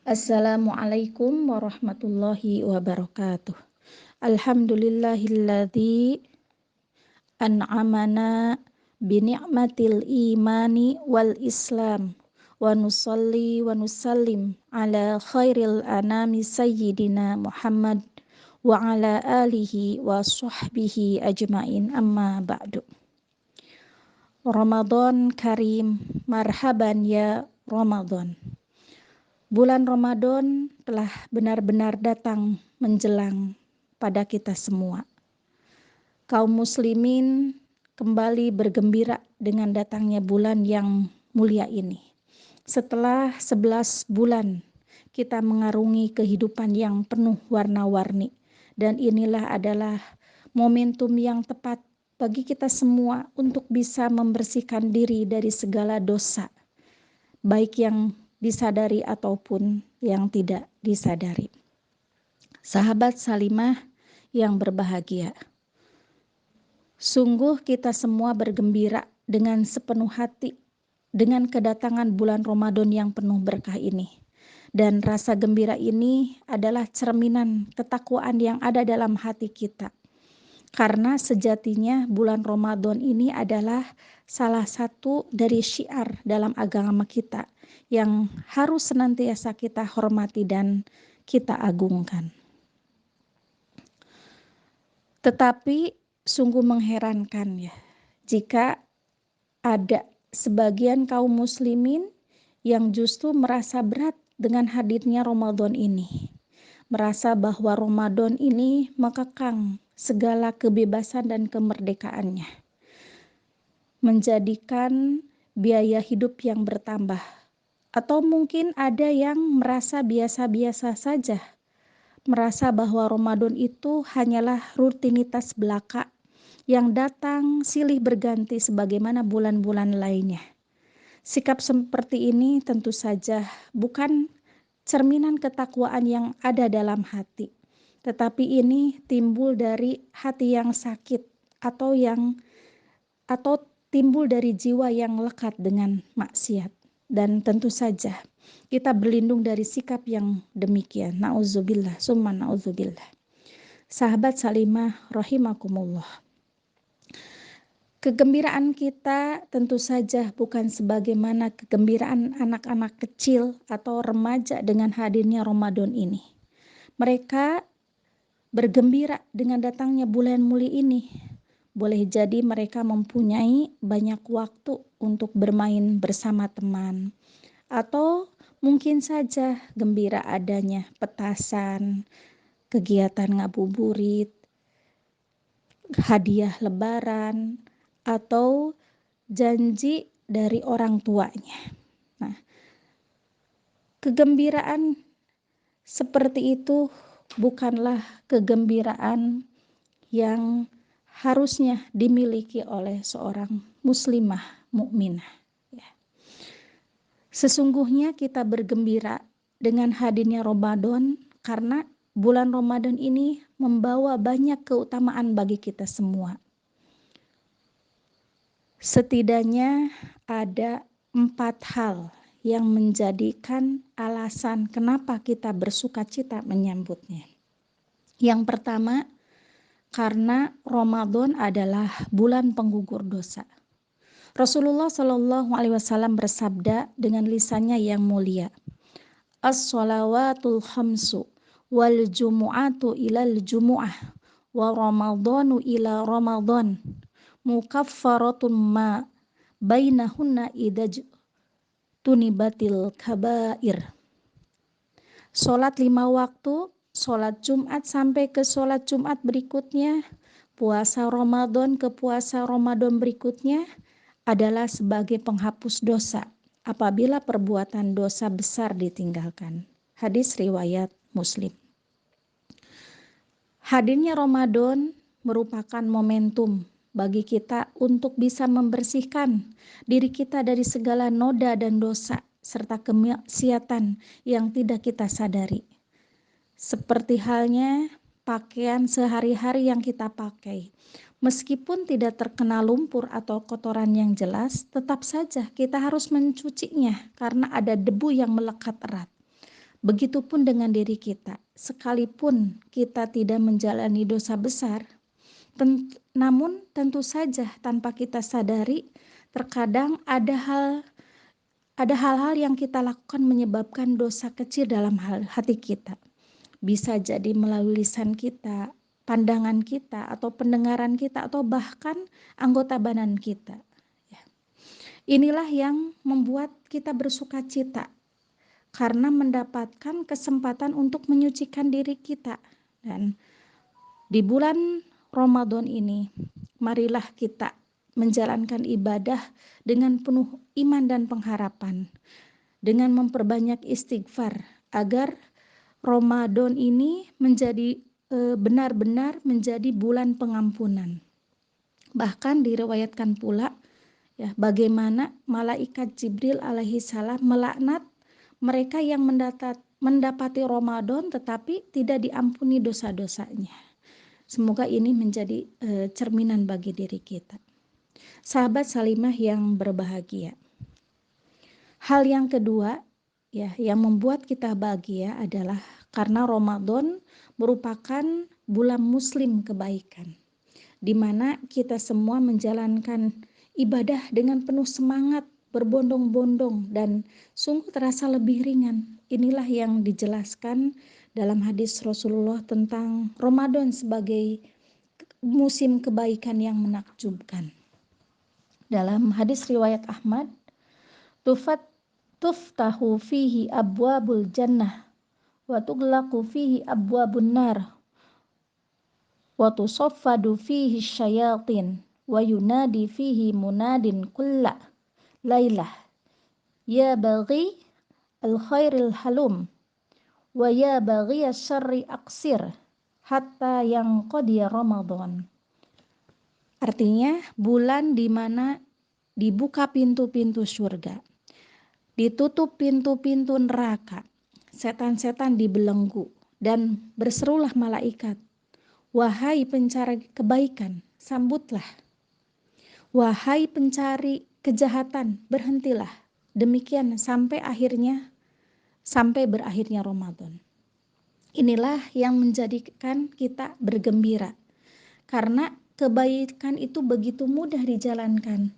Assalamualaikum warahmatullahi wabarakatuh. Alhamdulillahilladzi an'amana bini'matil imani wal islam wa nusalli wa nusallim ala khairil anami sayyidina Muhammad wa ala alihi wa sahbihi ajmain amma ba'du. Ramadan Karim, marhaban ya Ramadan. Bulan Ramadan telah benar-benar datang menjelang pada kita semua. Kaum muslimin kembali bergembira dengan datangnya bulan yang mulia ini. Setelah 11 bulan kita mengarungi kehidupan yang penuh warna-warni, dan inilah adalah momentum yang tepat bagi kita semua untuk bisa membersihkan diri dari segala dosa, baik yang disadari ataupun yang tidak disadari. Sahabat Salimah yang berbahagia, sungguh kita semua bergembira dengan sepenuh hati dengan kedatangan bulan Ramadan yang penuh berkah ini. Dan rasa gembira ini adalah cerminan ketakwaan yang ada dalam hati kita. Karena sejatinya bulan Ramadan ini adalah salah satu dari syiar dalam agama kita yang harus senantiasa kita hormati dan kita agungkan. Tetapi sungguh mengherankan ya, jika ada sebagian kaum muslimin yang justru merasa berat dengan hadirnya Ramadan ini. Merasa bahwa Ramadan ini mengekang segala kebebasan dan kemerdekaannya, menjadikan biaya hidup yang bertambah. Atau mungkin ada yang merasa biasa-biasa saja, merasa bahwa Ramadan itu hanyalah rutinitas belaka yang datang silih berganti sebagaimana bulan-bulan lainnya. Sikap seperti ini tentu saja bukan cerminan ketakwaan yang ada dalam hati, tetapi ini timbul dari hati yang sakit atau timbul dari jiwa yang lekat dengan maksiat. Dan tentu saja kita berlindung dari sikap yang demikian. Na'udzubillah, summa na'udzubillah. Sahabat Salimah rahimakumullah. Kegembiraan kita tentu saja bukan sebagaimana kegembiraan anak-anak kecil atau remaja dengan hadirnya Ramadan ini. Mereka bergembira dengan datangnya bulan mulia ini. Boleh jadi mereka mempunyai banyak waktu untuk bermain bersama teman, atau mungkin saja gembira adanya petasan, kegiatan ngabuburit, hadiah lebaran, atau janji dari orang tuanya. Nah, kegembiraan seperti itu bukanlah kegembiraan yang harusnya dimiliki oleh seorang muslimah mukminah. Ya. Sesungguhnya kita bergembira dengan hadirnya Ramadan karena bulan Ramadan ini membawa banyak keutamaan bagi kita semua. Setidaknya ada 4 hal yang menjadikan alasan kenapa kita bersukacita menyambutnya. Yang pertama, karena Ramadan adalah bulan penggugur dosa. Rasulullah Shallallahu Alaihi Wasallam bersabda dengan lisannya yang mulia, as-shalawatul khamsu wal jumu'atu ilal jumu'ah wa ramadhanu ila ramadhan mukaffaratun ma bainahunna idaj tunibatil kabair. Sholat 5 waktu, sholat Jumat sampai ke sholat Jumat berikutnya, puasa Ramadan ke puasa Ramadan berikutnya adalah sebagai penghapus dosa apabila perbuatan dosa besar ditinggalkan. Hadis riwayat Muslim. Hadirnya Ramadan merupakan momentum bagi kita untuk bisa membersihkan diri kita dari segala noda dan dosa serta kemaksiatan yang tidak kita sadari. Seperti halnya pakaian sehari-hari yang kita pakai. Meskipun tidak terkena lumpur atau kotoran yang jelas, tetap saja kita harus mencucinya karena ada debu yang melekat erat. Begitupun dengan diri kita, sekalipun kita tidak menjalani dosa besar, namun tentu saja tanpa kita sadari, terkadang ada hal-hal yang kita lakukan menyebabkan dosa kecil dalam hati kita. Bisa jadi melalui lisan kita, pandangan kita, atau pendengaran kita, atau bahkan anggota badan kita. Ya. Inilah yang membuat kita bersuka cita karena mendapatkan kesempatan untuk menyucikan diri kita. Dan di bulan Ramadan ini, marilah kita menjalankan ibadah dengan penuh iman dan pengharapan, dengan memperbanyak istighfar agar Ramadan ini menjadi benar-benar menjadi bulan pengampunan. Bahkan diriwayatkan pula ya bagaimana malaikat Jibril alaihi salam melaknat mereka yang mendapati Ramadan tetapi tidak diampuni dosa-dosanya. Semoga ini menjadi cerminan bagi diri kita. Sahabat Salimah yang berbahagia. Hal yang kedua ya yang membuat kita bahagia adalah karena Ramadan merupakan bulan muslim kebaikan, di mana kita semua menjalankan ibadah dengan penuh semangat, berbondong-bondong dan sungguh terasa lebih ringan. Inilah yang dijelaskan dalam hadis Rasulullah tentang Ramadan sebagai musim kebaikan yang menakjubkan. Dalam hadis riwayat Ahmad, tuftahu fihi abwabul jannah wa tughlaqu fihi abwabun nar wa tusaffadu fihi syayatin wa yunadi fihi munadin kulla lailah ya baghi al khairil halum wa ya baghi syarri aqsir hatta yang qadiya Ramadan. Artinya bulan di mana dibuka pintu-pintu surga, ditutup pintu-pintu neraka, setan-setan dibelenggu, dan berserulah malaikat, wahai pencari kebaikan, sambutlah. Wahai pencari kejahatan, berhentilah. Demikian sampai berakhirnya Ramadan. Inilah yang menjadikan kita bergembira. Karena kebaikan itu begitu mudah dijalankan.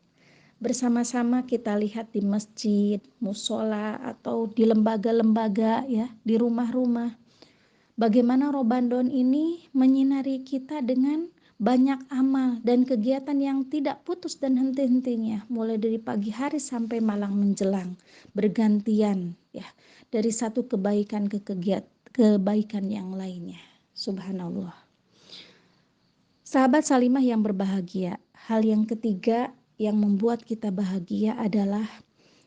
Bersama-sama kita lihat di masjid, musola, atau di lembaga-lembaga ya, di rumah-rumah. Bagaimana Ramadan ini menyinari kita dengan banyak amal dan kegiatan yang tidak putus dan henti-hentinya, mulai dari pagi hari sampai malam menjelang, bergantian ya, dari satu kebaikan ke kebaikan yang lainnya. Subhanallah. Sahabat Salimah yang berbahagia, hal yang ketiga yang membuat kita bahagia adalah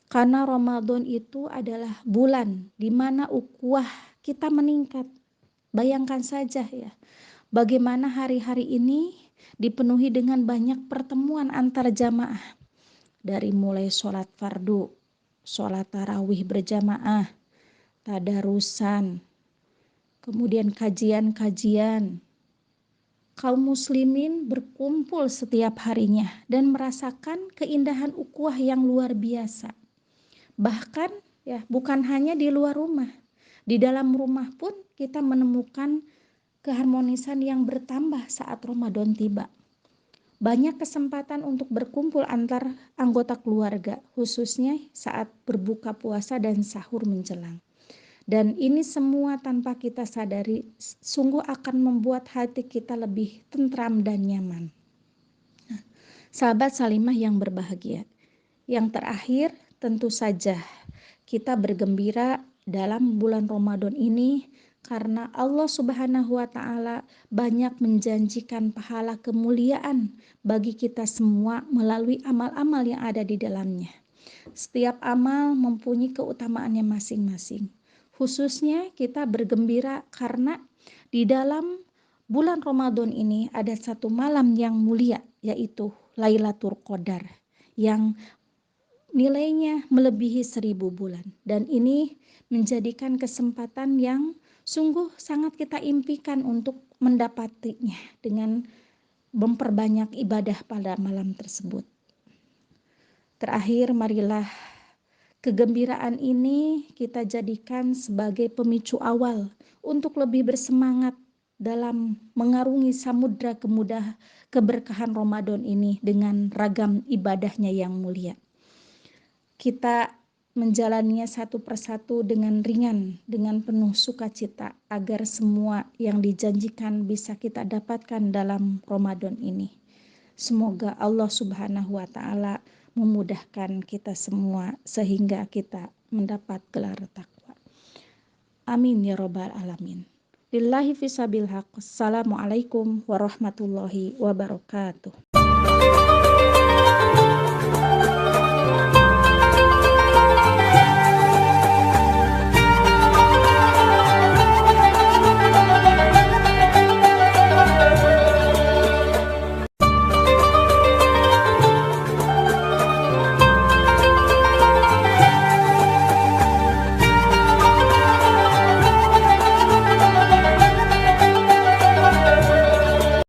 karena Ramadan itu adalah bulan di mana ukhuwah kita meningkat. Bayangkan saja ya, bagaimana hari-hari ini dipenuhi dengan banyak pertemuan antar jamaah. Dari mulai sholat fardu, sholat tarawih berjamaah, tadarusan, kemudian kajian-kajian. Kaum muslimin berkumpul setiap harinya dan merasakan keindahan ukhuwah yang luar biasa. Bahkan ya bukan hanya di luar rumah, di dalam rumah pun kita menemukan keharmonisan yang bertambah saat Ramadan tiba. Banyak kesempatan untuk berkumpul antar anggota keluarga, khususnya saat berbuka puasa dan sahur menjelang. Dan ini semua tanpa kita sadari sungguh akan membuat hati kita lebih tentram dan nyaman. Nah, sahabat Salimah yang berbahagia, yang terakhir tentu saja kita bergembira dalam bulan Ramadan ini karena Allah Subhanahu wa Ta'ala banyak menjanjikan pahala kemuliaan bagi kita semua melalui amal-amal yang ada di dalamnya. Setiap amal mempunyai keutamaannya masing-masing. Khususnya kita bergembira karena di dalam bulan Ramadan ini ada satu malam yang mulia, yaitu Lailatul Qadar, yang nilainya melebihi 1000 bulan. Dan ini menjadikan kesempatan yang sungguh sangat kita impikan untuk mendapatinya dengan memperbanyak ibadah pada malam tersebut. Terakhir, marilah Kegembiraan ini kita jadikan sebagai pemicu awal untuk lebih bersemangat dalam mengarungi samudra keberkahan Ramadan ini dengan ragam ibadahnya yang mulia. Kita menjalaninya satu persatu dengan ringan, dengan penuh sukacita, agar semua yang dijanjikan bisa kita dapatkan dalam Ramadan ini. Semoga Allah Subhanahu wa Ta'ala memudahkan kita semua sehingga kita mendapat gelar takwa. Amin ya Rabbal Alamin. Lillahi fisabil haq. Assalamualaikum warahmatullahi wabarakatuh.